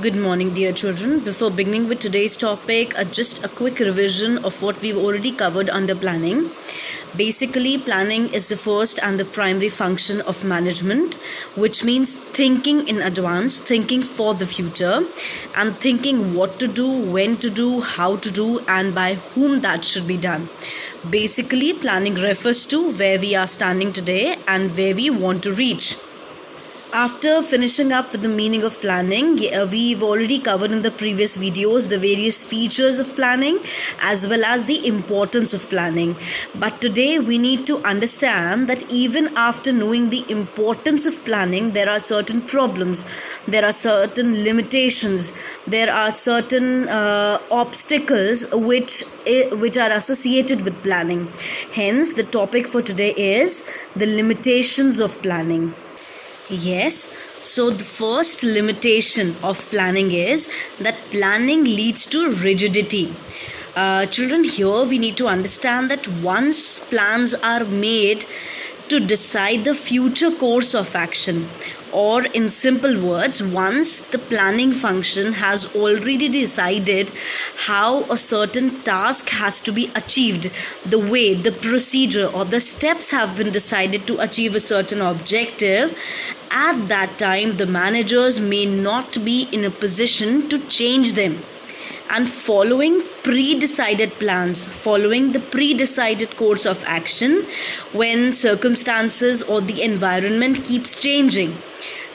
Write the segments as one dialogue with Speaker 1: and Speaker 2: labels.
Speaker 1: Good morning, dear children. Before beginning with today's topic, just a quick revision of what we've already covered under planning. Basically, planning is the first and the primary function of management, which means thinking in advance, thinking for the future, and thinking what to do, when to do, how to do, and by whom that should be done. Basically, planning refers to where we are standing today and where we want to reach. After finishing up with the meaning of planning, we've already covered in the previous videos the various features of planning as well as the importance of planning. But today we need to understand that even after knowing the importance of planning, there are certain problems, there are certain limitations, there are certain obstacles which are associated with planning. Hence, the topic for today is the limitations of planning. Yes, so the first limitation of planning is that planning leads to rigidity. Children, here we need to understand that once plans are made to decide the future course of action, or in simple words, once the planning function has already decided how a certain task has to be achieved, the way, the procedure, or the steps have been decided to achieve a certain objective, at that time the managers may not be in a position to change them. And following pre-decided plans, following the pre-decided course of action when circumstances or the environment keeps changing,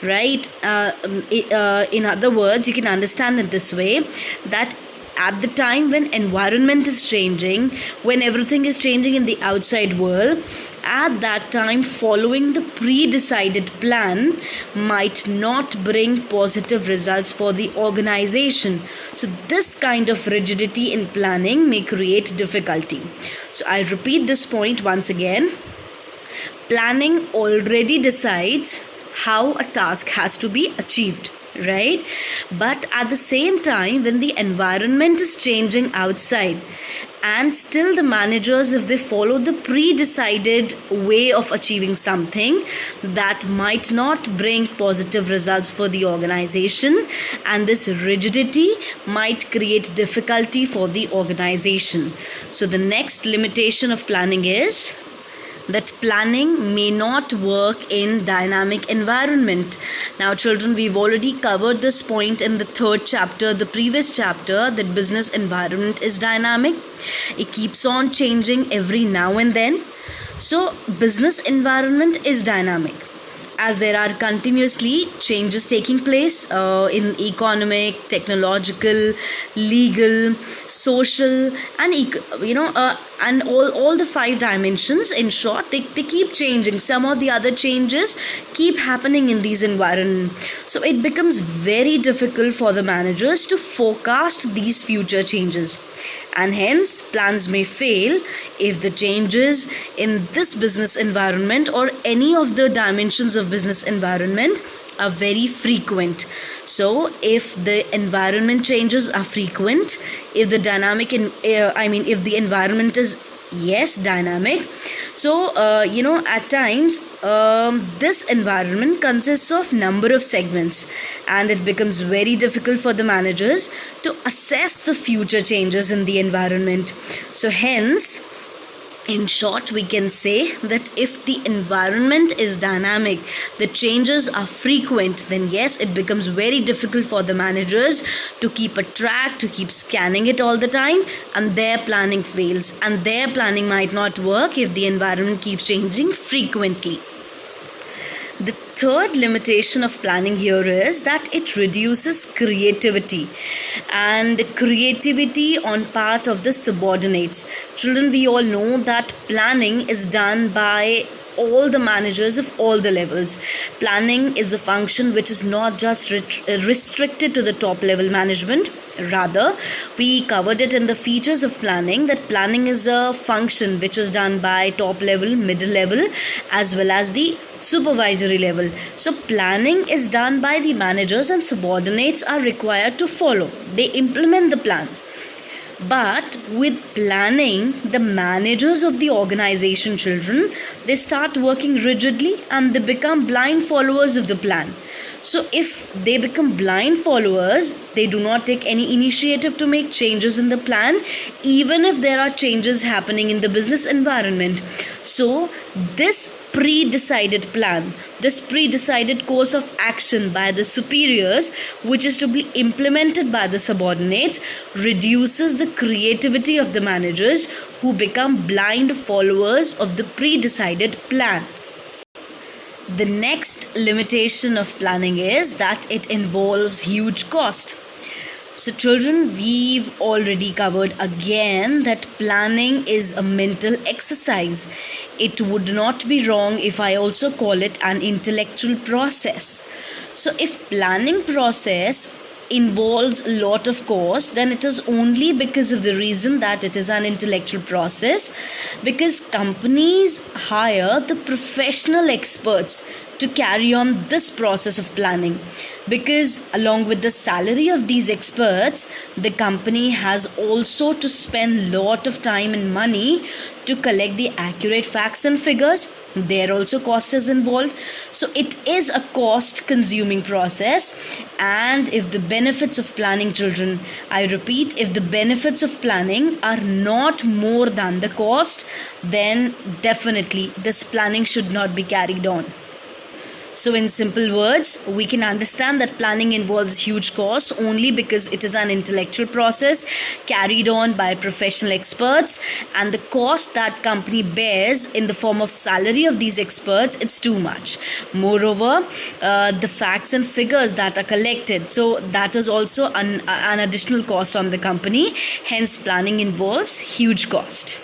Speaker 1: right? In other words, you can understand it this way, that at the time when environment is changing, when everything is changing in the outside world, at that time following the pre-decided plan might not bring positive results for the organization. So this kind of rigidity in planning may create difficulty. So I repeat this point once again. Planning already decides how a task has to be achieved, right? But at the same time, when the environment is changing outside, and still the managers, if they follow the pre-decided way of achieving something, that might not bring positive results for the organization, and this rigidity might create difficulty for the organization. So the next limitation of planning is that planning may not work in dynamic environment. Now children, we've already covered this point in the third chapter, the previous chapter, that business environment is dynamic. It keeps on changing every now and then. So business environment is dynamic, as there are continuously changes taking place in economic, technological, legal, social, and and all the 5 dimensions. In short, they keep changing. Some of the other changes keep happening in these environments. So it becomes very difficult for the managers to forecast these future changes. And hence, plans may fail if the changes in this business environment or any of the dimensions of business environment are very frequent. So, if the environment changes are frequent, if the if the environment is dynamic, so at times this environment consists of number of segments, and it becomes very difficult for the managers to assess the future changes in the environment. So hence, in short, we can say that if the environment is dynamic, the changes are frequent, then yes, it becomes very difficult for the managers to keep a track, to keep scanning it all the time, and their planning fails, and their planning might not work if the environment keeps changing frequently. The third limitation of planning here is that it reduces creativity, and creativity on part of the subordinates. Children, we all know that planning is done by all the managers of all the levels. Planning is a function which is not just restricted to the top level management. Rather, we covered it in the features of planning, that planning is a function which is done by top level, middle level, as well as the supervisory level. So planning is done by the managers, and subordinates are required to follow. They implement the plans. But with planning, the managers of the organization, children, they start working rigidly and they become blind followers of the plan. So if they become blind followers, they do not take any initiative to make changes in the plan, even if there are changes happening in the business environment. So this pre-decided plan, this pre-decided course of action by the superiors, which is to be implemented by the subordinates, reduces the creativity of the managers, who become blind followers of the pre-decided plan. The next limitation of planning is that it involves huge cost. So children, we've already covered again that planning is a mental exercise. It would not be wrong if I also call it an intellectual process. So if planning process involves a lot of cost, then it is only because of the reason that it is an intellectual process, because companies hire the professional experts to carry on this process of planning, because along with the salary of these experts, the company has also to spend lot of time and money to collect the accurate facts and figures. There also cost is involved. So it is a cost consuming process. And if the benefits of planning, children, I repeat, if the benefits of planning are not more than the cost, then definitely this planning should not be carried on. So in simple words, we can understand that planning involves huge costs only because it is an intellectual process carried on by professional experts, and the cost that company bears in the form of salary of these experts, it's too much. Moreover, the facts and figures that are collected, so that is also an additional cost on the company. Hence, planning involves huge cost.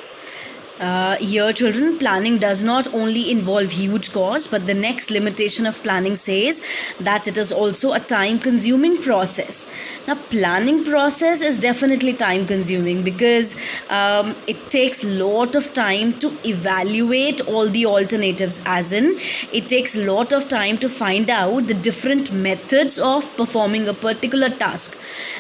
Speaker 1: Here, children, planning does not only involve huge costs, but the next limitation of planning says that it is also a time-consuming process. Now, planning process is definitely time-consuming because it takes a lot of time to evaluate all the alternatives, as in it takes a lot of time to find out the different methods of performing a particular task.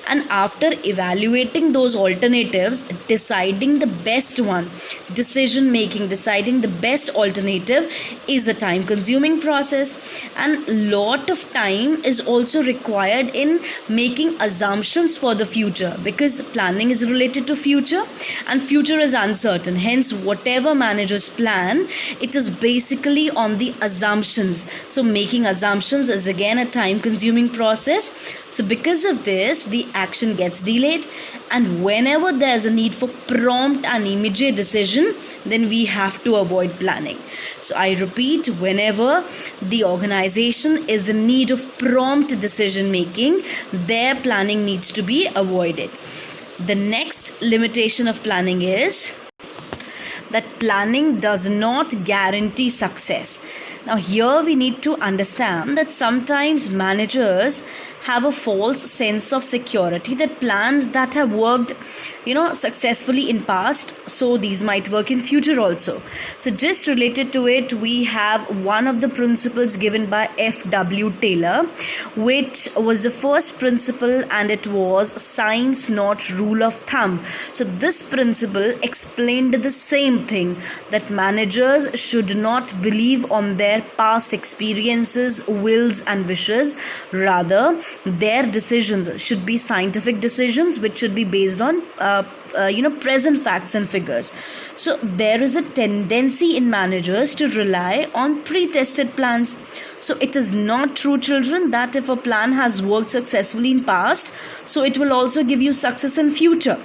Speaker 1: And after evaluating those alternatives, deciding the best one, deciding the best alternative is a time consuming process, and lot of time is also required in making assumptions for the future, because planning is related to future and future is uncertain. Hence, whatever managers plan, it is basically on the assumptions. So making assumptions is again a time consuming process. So because of this, the action gets delayed, and whenever there is a need for prompt and immediate decision, then we have to avoid planning. So I repeat, whenever the organization is in need of prompt decision making, their planning needs to be avoided. The next limitation of planning is that planning does not guarantee success. Now here we need to understand that sometimes managers have a false sense of security that plans that have worked successfully in past, so these might work in future also. So just related to it, we have one of the principles given by F.W. Taylor, which was the first principle, and it was science not rule of thumb. So this principle explained the same thing, that managers should not believe on their past experiences, wills and wishes. Rather, their decisions should be scientific decisions which should be based on present facts and figures. So there is a tendency in managers to rely on pre-tested plans. So it is not true, children, that if a plan has worked successfully in past, so it will also give you success in future.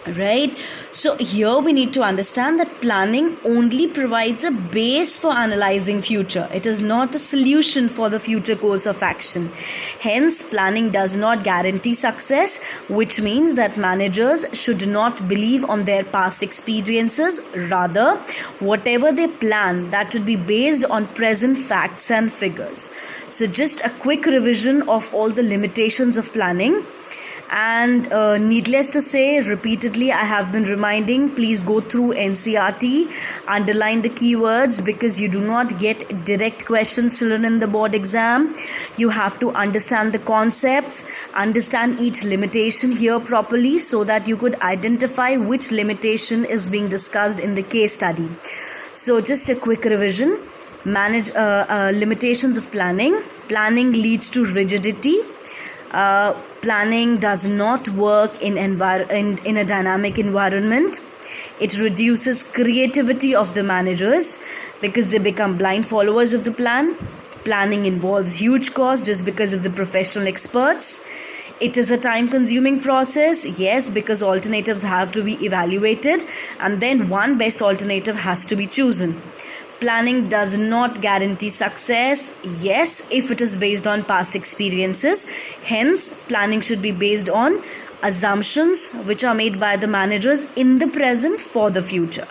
Speaker 1: Right? So here we need to understand that planning only provides a base for analyzing future. It is not a solution for the future course of action. Hence, planning does not guarantee success, which means that managers should not believe on their past experiences. Rather, whatever they plan, that should be based on present facts and figures. So just a quick revision of all the limitations of planning. And needless to say, repeatedly I have been reminding, please go through NCERT, underline the keywords, because you do not get direct questions, children, in the board exam. You have to understand the concepts, understand each limitation here properly, so that you could identify which limitation is being discussed in the case study. So just a quick revision. Limitations of planning. Planning leads to rigidity. Planning does not work in a dynamic environment. It reduces creativity of the managers because they become blind followers of the plan. Planning involves huge costs just because of the professional experts. It is a time-consuming process, yes, because alternatives have to be evaluated and then one best alternative has to be chosen. Planning does not guarantee success, yes, if it is based on past experiences. Hence, planning should be based on assumptions which are made by the managers in the present for the future.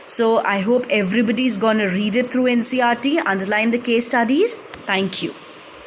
Speaker 1: So I hope everybody is going to read it through NCERT, underline the case studies. Thank you.